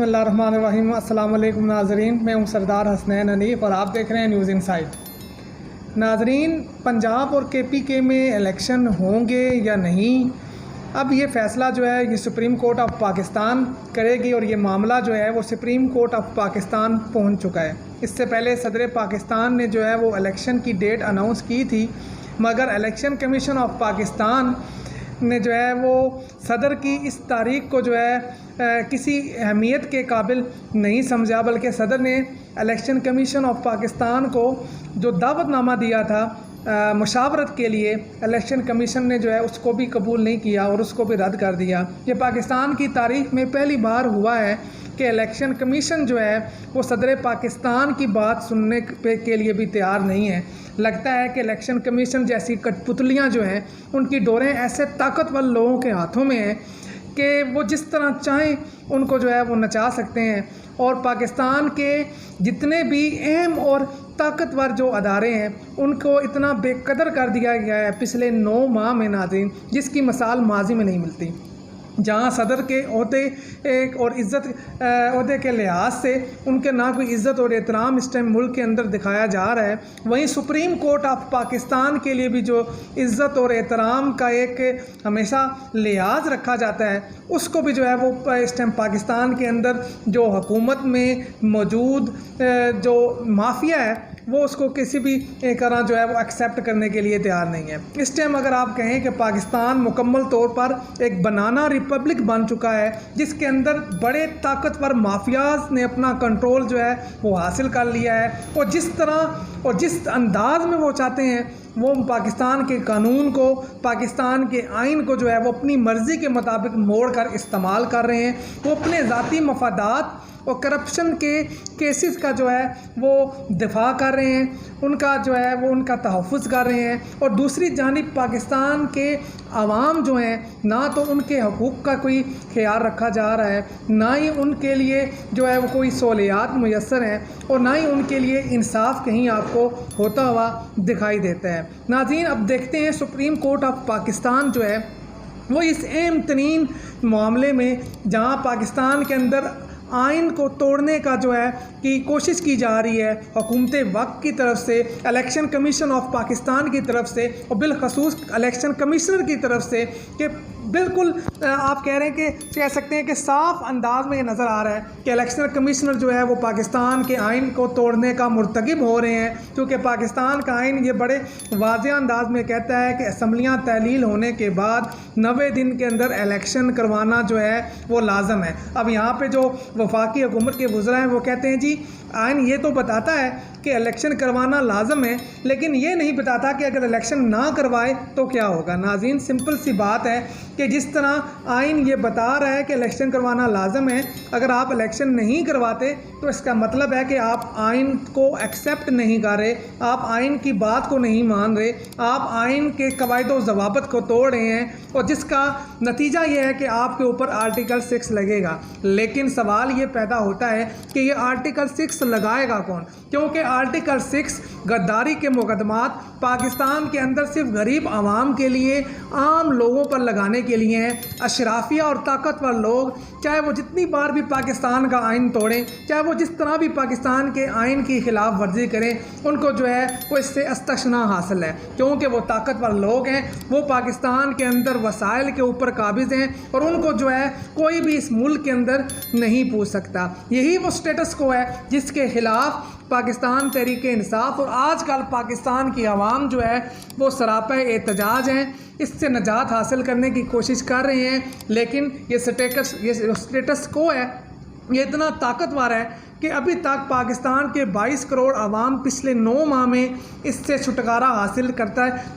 اللہ الرحمن الرحیم۔ السلام علیکم ناظرین، میں ہوں سردار حسنین حنیف اور آپ دیکھ رہے ہیں نیوز انسائٹ۔ ناظرین، پنجاب اور کے پی کے میں الیکشن ہوں گے یا نہیں، اب یہ فیصلہ جو ہے یہ سپریم کورٹ آف پاکستان کرے گی اور یہ معاملہ جو ہے وہ سپریم کورٹ آف پاکستان پہنچ چکا ہے۔ اس سے پہلے صدر پاکستان نے جو ہے وہ الیکشن کی ڈیٹ اناؤنس کی تھی، مگر الیکشن کمیشن آف پاکستان نے جو ہے وہ صدر کی اس تاریخ کو جو ہے کسی اہمیت کے قابل نہیں سمجھا، بلکہ صدر نے الیکشن کمیشن آف پاکستان کو جو دعوت نامہ دیا تھا مشاورت کے لیے، الیکشن کمیشن نے جو ہے اس کو بھی قبول نہیں کیا اور اس کو بھی رد کر دیا۔ یہ پاکستان کی تاریخ میں پہلی بار ہوا ہے کہ الیکشن کمیشن جو ہے وہ صدر پاکستان کی بات سننے کے لیے بھی تیار نہیں ہے۔ لگتا ہے کہ الیکشن کمیشن جیسی کٹ پتلیاں جو ہیں ان کی ڈوریں ایسے طاقتور لوگوں کے ہاتھوں میں ہیں کہ وہ جس طرح چاہیں ان کو جو ہے وہ نچا سکتے ہیں، اور پاکستان کے جتنے بھی اہم اور طاقتور جو ادارے ہیں ان کو اتنا بے قدر کر دیا گیا ہے پچھلے 9 ماہ میں ناظرین، جس کی مثال ماضی میں نہیں ملتی۔ جہاں صدر کے عہدے اور عہدے کے لحاظ سے ان کے نہ کوئی عزت اور احترام اس ٹائم ملک کے اندر دکھایا جا رہا ہے، وہیں سپریم کورٹ آف پاکستان کے لیے بھی جو عزت اور احترام کا ایک ہمیشہ لحاظ رکھا جاتا ہے، اس کو بھی جو ہے وہ اس ٹائم پاکستان کے اندر جو حکومت میں موجود جو مافیا ہے وہ اس کو کسی بھی طرح جو ہے وہ ایکسیپٹ کرنے کے لیے تیار نہیں ہے۔ اس ٹائم اگر آپ کہیں کہ پاکستان مکمل طور پر ایک بنانا ریپبلک بن چکا ہے، جس کے اندر بڑے طاقتور مافیاز نے اپنا کنٹرول جو ہے وہ حاصل کر لیا ہے، اور جس طرح اور جس انداز میں وہ چاہتے ہیں وہ پاکستان کے قانون کو، پاکستان کے آئین کو جو ہے وہ اپنی مرضی کے مطابق موڑ کر استعمال کر رہے ہیں، وہ اپنے ذاتی مفادات اور کرپشن کے کیسز کا جو ہے وہ دفاع کر رہے ہیں، ان کا جو ہے وہ ان کا تحفظ کر رہے ہیں، اور دوسری جانب پاکستان کے عوام جو ہیں نہ تو ان کے حقوق کا کوئی خیال رکھا جا رہا ہے، نہ ہی ان کے لیے جو ہے وہ کوئی سہولیات میسر ہیں، اور نہ ہی ان کے لیے انصاف کہیں آپ کو ہوتا ہوا دکھائی دیتا ہے۔ ناظرین، اب دیکھتے ہیں سپریم کورٹ آف پاکستان جو ہے وہ اس اہم ترین معاملے میں، جہاں پاکستان کے اندر آئین کو توڑنے کا جو ہے کہ کوشش کی جا رہی ہے حکومت وقت کی طرف سے، الیکشن کمیشن آف پاکستان کی طرف سے، اور بالخصوص الیکشن کمشنر کی طرف سے، کہ بالکل آپ کہہ رہے ہیں کہ کہہ سکتے ہیں کہ صاف انداز میں یہ نظر آ رہا ہے کہ الیکشن کمشنر جو ہے وہ پاکستان کے آئین کو توڑنے کا مرتکب ہو رہے ہیں، کیونکہ پاکستان کا آئین یہ بڑے واضح انداز میں کہتا ہے کہ اسمبلیاں تحلیل ہونے کے بعد 90 دن کے اندر الیکشن کروانا جو ہے وہ لازم ہے۔ اب یہاں پہ جو وفاقی حکومت کے وزراء ہیں وہ کہتے ہیں جی آئین یہ تو بتاتا ہے کہ الیکشن کروانا لازم ہے، لیکن یہ نہیں بتاتا کہ اگر الیکشن نہ کروائے تو کیا ہوگا۔ ناظرین، سمپل سی بات ہے کہ جس طرح آئین یہ بتا رہا ہے کہ الیکشن کروانا لازم ہے، اگر آپ الیکشن نہیں کرواتے تو اس کا مطلب ہے کہ آپ آئین کو ایکسیپٹ نہیں کر رہے، آپ آئین کی بات کو نہیں مان رہے، آپ آئین کے قواعد و ضوابط کو توڑ رہے ہیں، اور جس کا نتیجہ یہ ہے کہ آپ کے اوپر آرٹیکل 6 لگے گا۔ لیکن سوال یہ پیدا ہوتا ہے کہ یہ آرٹیکل 6 لگائے گا کون؟ کیونکہ آرٹیکل 6 غداری کے مقدمات پاکستان کے اندر صرف غریب عوام کے لیے، عام لوگوں پر لگانے کے لیے ہیں۔ اشرافیہ اور طاقتور لوگ چاہے وہ جتنی بار بھی پاکستان کا آئین توڑیں، چاہے وہ جس طرح بھی پاکستان کے آئین کی خلاف ورزی کریں، ان کو جو ہے وہ اس سے استثناء حاصل ہے، کیونکہ وہ طاقتور لوگ ہیں، وہ پاکستان کے اندر وسائل کے اوپر قابض ہیں، اور ان کو جو ہے کوئی بھی اس ملک کے اندر نہیں پوچھ سکتا۔ یہی وہ سٹیٹس کو ہے جس کے خلاف پاکستان تحریک انصاف اور آج کل پاکستان کی عوام جو ہے وہ سراپا احتجاج ہیں، اس سے نجات حاصل کرنے کی کوشش کر رہے ہیں، لیکن یہ سٹیٹس کو ہے یہ اتنا طاقتور ہے کہ ابھی تک پاکستان کے 22 کروڑ عوام پچھلے 9 ماہ میں اس سے چھٹکارا حاصل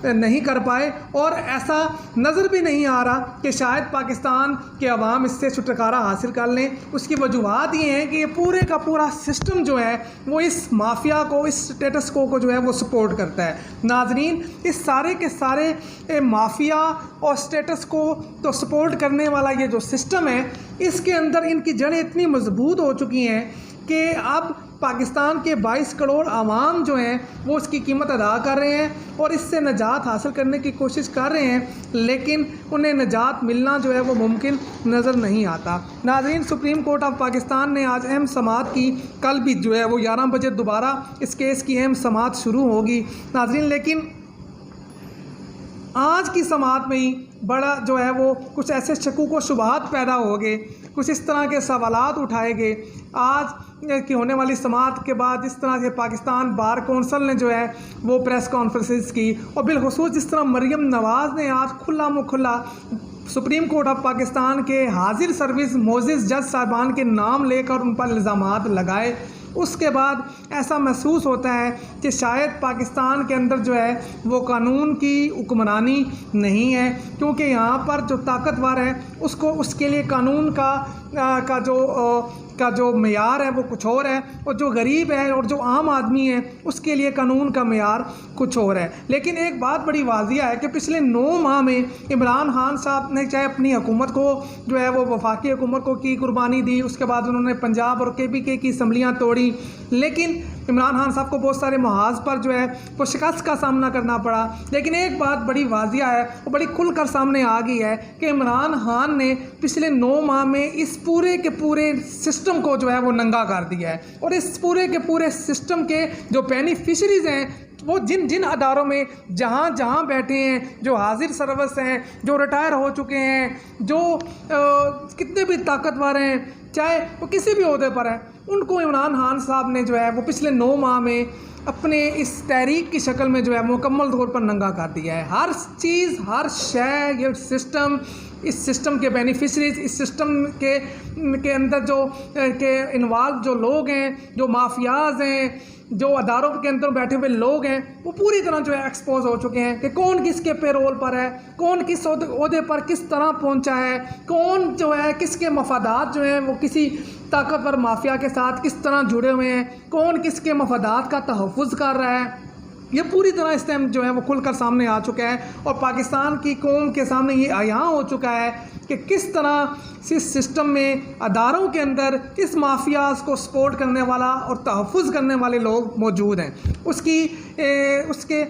نہیں کر پائے، اور ایسا نظر بھی نہیں آ رہا کہ شاید پاکستان کے عوام اس سے چھٹکارا حاصل کر لیں۔ اس کی وجوہات یہ ہیں کہ یہ پورے کا پورا سسٹم جو ہے وہ اس مافیا کو، اس سٹیٹس کو جو ہے وہ سپورٹ کرتا ہے۔ ناظرین، اس سارے کے سارے مافیا اور سٹیٹس کو تو سپورٹ کرنے والا یہ جو سسٹم ہے، اس کے اندر ان کی جڑیں اتنی مضبوط ہو چکی ہیں کہ اب پاکستان کے 22 کروڑ عوام جو ہیں وہ اس کی قیمت ادا کر رہے ہیں اور اس سے نجات حاصل کرنے کی کوشش کر رہے ہیں، لیکن انہیں نجات ملنا جو ہے وہ ممکن نظر نہیں آتا۔ ناظرین، سپریم کورٹ آف پاکستان نے آج اہم سماعت کی، کل بھی جو ہے وہ 11 بجے دوبارہ اس کیس کی اہم سماعت شروع ہوگی ناظرین، لیکن آج کی سماعت میں ہی بڑا جو ہے وہ کچھ ایسے شکوک و شبہات پیدا ہو گئے، کچھ اس طرح کے سوالات اٹھائے گئے۔ آج کی ہونے والی سماعت کے بعد جس طرح سے پاکستان بار کونسل نے جو ہے وہ پریس کانفرنسز کی، اور بالخصوص جس طرح مریم نواز نے آج کھلا Mukhla supreme court of Pakistan کے حاضر سروس معزز جج صاحبان کے نام لے کر ان پر الزامات لگائے، اس کے بعد ایسا محسوس ہوتا ہے کہ شاید پاکستان کے اندر جو ہے وہ قانون کی حکمرانی نہیں ہے، کیونکہ یہاں پر جو طاقتور ہے اس کے لیے قانون کا جو معیار ہے وہ کچھ اور ہے، اور جو غریب ہے اور جو عام آدمی ہے اس کے لیے قانون کا معیار کچھ اور ہے۔ لیکن ایک بات بڑی واضح ہے کہ پچھلے 9 ماہ میں عمران خان صاحب نے چاہے اپنی حکومت کو جو ہے وہ وفاقی حکومت کو کی قربانی دی، اس کے بعد انہوں نے پنجاب اور KPK کی اسمبلیاں توڑی، لیکن عمران خان صاحب کو بہت سارے محاذ پر جو ہے وہ شکست کا سامنا کرنا پڑا۔ لیکن ایک بات بڑی واضح ہے، وہ بڑی کھل کر سامنے آ گئی ہے کہ عمران خان نے پچھلے 9 ماہ میں اس پورے کے پورے سسٹم کو جو ہے وہ ننگا کر دیا ہے، اور اس پورے کے پورے سسٹم کے جو بینیفیشریز ہیں وہ جن اداروں میں جہاں بیٹھے ہیں، جو حاضر سروس ہیں، جو ریٹائر ہو چکے ہیں، جو کتنے بھی طاقتور ہیں، چاہے وہ کسی بھی عہدے پر ہیں، ان کو عمران خان صاحب نے جو ہے وہ پچھلے 9 ماہ میں اپنے اس تحریک کی شکل میں جو ہے مکمل طور پر ننگا کر دیا ہے۔ ہر چیز، ہر شے، یہ سسٹم، اس سسٹم کے بینیفیشریز، اس سسٹم کے اندر جو انوالو جو لوگ ہیں، جو مافیاز ہیں، جو اداروں کے اندر بیٹھے ہوئے لوگ ہیں، وہ پوری طرح جو ہے ایکسپوز ہو چکے ہیں کہ کون کس کے پے رول پر ہے، کون کس عہدے پر کس طرح پہنچا ہے، کون جو ہے کس کے مفادات جو ہیں وہ کسی طاقتور مافیا کے ساتھ کس طرح جڑے ہوئے ہیں، کون کس کے مفادات کا تحفظ کر رہا ہے۔ یہ پوری طرح اس ٹائم جو ہے وہ کھل کر سامنے آ چکا ہے، اور پاکستان کی قوم کے سامنے یہ عیاں ہو چکا ہے کہ کس طرح اس سسٹم میں اداروں کے اندر اس مافیاز کو سپورٹ کرنے والا اور تحفظ کرنے والے لوگ موجود ہیں۔ اس کے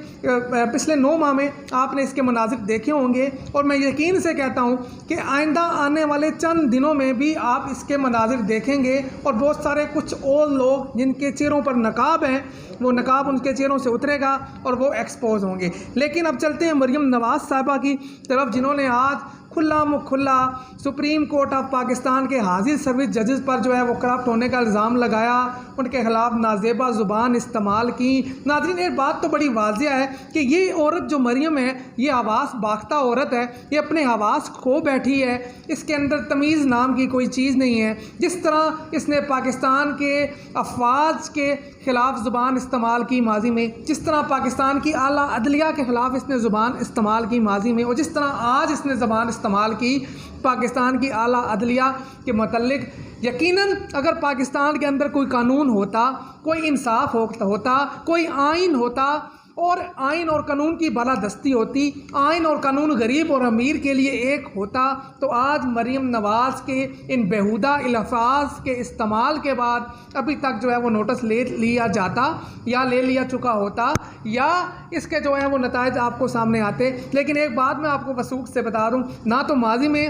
پچھلے 9 ماہ میں آپ نے اس کے مناظر دیکھے ہوں گے، اور میں یقین سے کہتا ہوں کہ آئندہ آنے والے چند دنوں میں بھی آپ اس کے مناظر دیکھیں گے، اور بہت سارے کچھ اور لوگ جن کے چہروں پر نقاب ہیں، وہ نقاب ان کے چہروں سے اترے گا اور وہ ایکسپوز ہوں گے۔ لیکن اب چلتے ہیں مریم نواز صاحبہ کی طرف، جنہوں نے آج کھلا Mukhla supreme court of Pakistan کے حاضر سروس ججز پر جو ہے وہ کرپٹ ہونے کا الزام لگایا، ان کے خلاف نازیبا زبان استعمال کی۔ ناظرین، ایک بات تو بڑی واضح ہے کہ یہ عورت جو مریم ہے، یہ حواس باختہ عورت ہے، یہ اپنے حواس کھو بیٹھی ہے، اس کے اندر تمیز نام کی کوئی چیز نہیں ہے۔ جس طرح اس نے پاکستان کے افواج کے خلاف زبان استعمال کی ماضی میں، جس طرح پاکستان کی اعلیٰ عدلیہ کے خلاف اس نے زبان استعمال کی ماضی میں، اور جس طرح آج اس نے زبان استعمال کی پاکستان کی اعلیٰ عدلیہ کے متعلق، یقیناً اگر پاکستان کے اندر کوئی قانون ہوتا، کوئی انصاف ہوتا، کوئی آئین ہوتا، اور آئین اور قانون کی بالادستی ہوتی، آئین اور قانون غریب اور امیر کے لیے ایک ہوتا، تو آج مریم نواز کے ان بیہودہ الفاظ کے استعمال کے بعد ابھی تک جو ہے وہ نوٹس لے لیا جاتا، یا لے لیا چکا ہوتا، یا اس کے جو ہے وہ نتائج آپ کو سامنے آتے۔ لیکن ایک بات میں آپ کو وثوق سے بتا دوں، نہ تو ماضی میں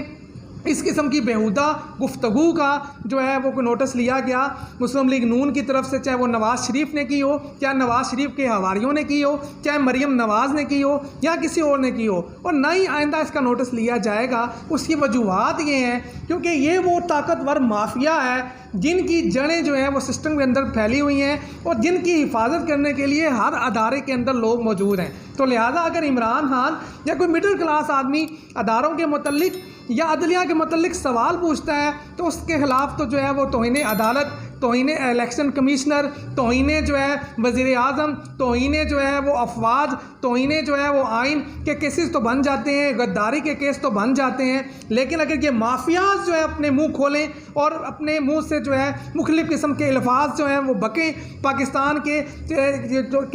اس قسم کی بیہودہ گفتگو کا جو ہے وہ نوٹس لیا گیا مسلم لیگ نون کی طرف سے، چاہے وہ نواز شریف نے کی ہو، چاہے نواز شریف کے حواریوں نے کی ہو، چاہے مریم نواز نے کی ہو، یا کسی اور نے کی ہو، اور نہ ہی آئندہ اس کا نوٹس لیا جائے گا۔ اس کی وجوہات یہ ہیں کیونکہ یہ وہ طاقتور مافیا ہے جن کی جڑیں جو ہیں وہ سسٹم کے اندر پھیلی ہوئی ہیں، اور جن کی حفاظت کرنے کے لیے ہر ادارے کے اندر لوگ موجود ہیں۔ تو لہٰذا اگر عمران خان یا کوئی مڈل کلاس آدمی اداروں کے متعلق یا عدلیہ کے متعلق سوال پوچھتا ہے، تو اس کے خلاف تو جو ہے وہ توہین عدالت، توہین الیکشن کمشنر، توہین جو ہے وزیر اعظم، توہین جو ہے وہ افواج، توہین جو ہے وہ آئین کے کیسز تو بن جاتے ہیں، غداری کے کیس تو بن جاتے ہیں۔ لیکن اگر یہ مافیاز جو ہے اپنے منہ کھولیں اور اپنے منہ سے جو ہے مختلف قسم کے الفاظ جو ہیں وہ بکیں پاکستان کے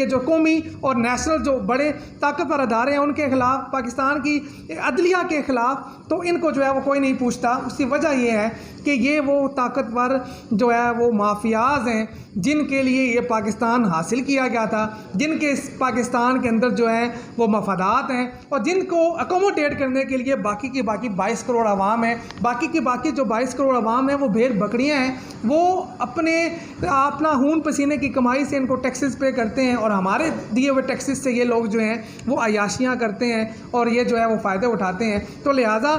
جو قومی اور نیشنل جو بڑے طاقتور ادارے ہیں ان کے خلاف، پاکستان کی عدلیہ کے خلاف، تو ان کو جو ہے وہ کوئی نہیں پوچھتا۔ اس کی وجہ یہ ہے کہ یہ وہ طاقتور جو ہے وہ مافیاز ہیں جن کے لیے یہ پاکستان حاصل کیا گیا تھا، جن کے اس پاکستان کے اندر جو ہیں وہ مفادات ہیں، اور جن کو اکوموڈیٹ کرنے کے لیے باقی کی باقی 22 کروڑ عوام ہیں، باقی کی باقی جو 22 کروڑ عوام ہیں وہ بھیڑ بکریاں ہیں، وہ اپنا خون پسینے کی کمائی سے ان کو ٹیکسز پے کرتے ہیں، اور ہمارے دیے ہوئے ٹیکسز سے یہ لوگ جو ہیں وہ عیاشیاں کرتے ہیں اور یہ جو ہے وہ فائدے اٹھاتے ہیں۔ تو لہٰذا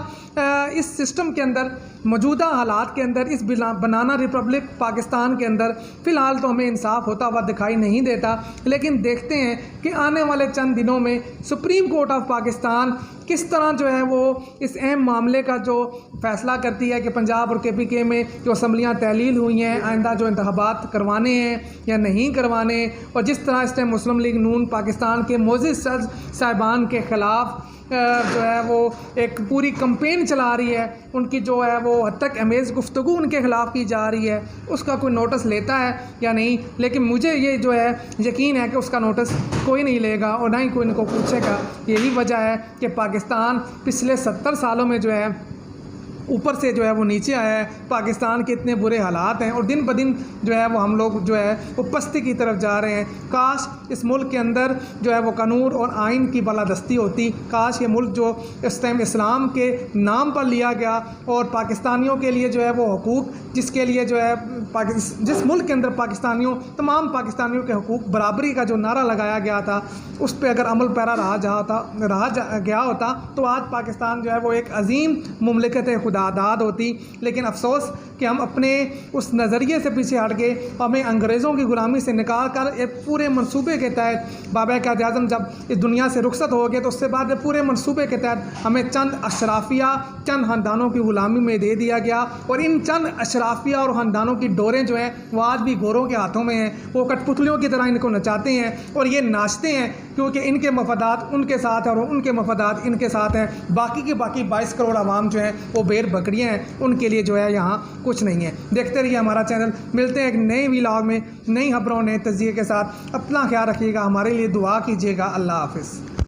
اس سسٹم کے اندر، موجودہ حالات کے اندر، اس بنانا ریپبلک پاکستان کے اندر فی الحال تو ہمیں انصاف ہوتا ہوا دکھائی نہیں دیتا، لیکن دیکھتے ہیں کہ آنے والے چند دنوں میں سپریم کورٹ آف پاکستان کس طرح جو ہے وہ اس اہم معاملے کا جو فیصلہ کرتی ہے کہ پنجاب اور KPK میں جو اسمبلیاں تحلیل ہوئی ہیں آئندہ جو انتخابات کروانے ہیں یا نہیں کروانے، اور جس طرح اس ٹائم مسلم لیگ نون پاکستان کے معزز صدر صاحبان کے خلاف جو ہے وہ ایک پوری کمپین چلا رہی ہے، ان کی جو ہے وہ حد تک امیز گفتگو ان کے خلاف کی جا رہی ہے، اس کا کوئی نوٹس لیتا ہے یا نہیں؟ لیکن مجھے یہ جو ہے یقین ہے کہ اس کا نوٹس کوئی نہیں لے گا اور نہ ہی کوئی ان کو پوچھے گا۔ یہی وجہ ہے کہ پاکستان پچھلے 70 سالوں میں جو ہے اوپر سے جو ہے وہ نیچے آیا ہے، پاکستان کے اتنے برے حالات ہیں اور دن بدن جو ہے وہ ہم لوگ جو ہے وہ پستی کی طرف جا رہے ہیں۔ کاش اس ملک کے اندر جو ہے وہ قانون اور آئین کی بالادستی ہوتی، کاش یہ ملک جو اس ٹائم اسلام کے نام پر لیا گیا اور پاکستانیوں کے لیے جو ہے وہ حقوق، جس کے لیے جو ہے جس ملک کے اندر تمام پاکستانیوں کے حقوق برابری کا جو نعرہ لگایا گیا تھا، اس پہ اگر عمل پیرا رہا گیا ہوتا تو آج پاکستان جو ہے وہ ایک عظیم مملکت خداداد ہوتی۔ لیکن افسوس کہ ہم اپنے اس نظریے سے پیچھے ہٹ گئے، ہمیں انگریزوں کی غلامی سے نکال کر ایک پورے منصوبے کے تحت بابا قائد اعظم جب اس دنیا سے رخصت ہو گئے تو اس سے بعد پورے منصوبے کے تحت ہمیں چند اشرافیہ، چند خاندانوں کی غلامی میں دے دیا گیا، اور ان چند اشرافیہ اور خاندانوں کی ڈوریں جو ہیں وہ آج بھی گوروں کے ہاتھوں میں ہیں، وہ کٹ پتلیوں کی طرح ان کو نچاتے ہیں اور یہ ناچتے ہیں کیونکہ ان کے مفادات ان کے ساتھ ہیں اور ان کے مفادات ان کے ساتھ ہیں۔ باقی کی باقی 22 کروڑ عوام جو ہیں وہ بیر بکریاں ہیں، ان کے لیے جو ہے یہاں کچھ نہیں ہے۔ دیکھتے رہیے ہمارا چینل، ملتے ہیں ایک نئے ولاگ میں نئی خبروں نئے تجزیے کے ساتھ۔ اپنا خیال رکھیے گا، ہمارے لیے دعا کیجیے گا۔ اللہ حافظ۔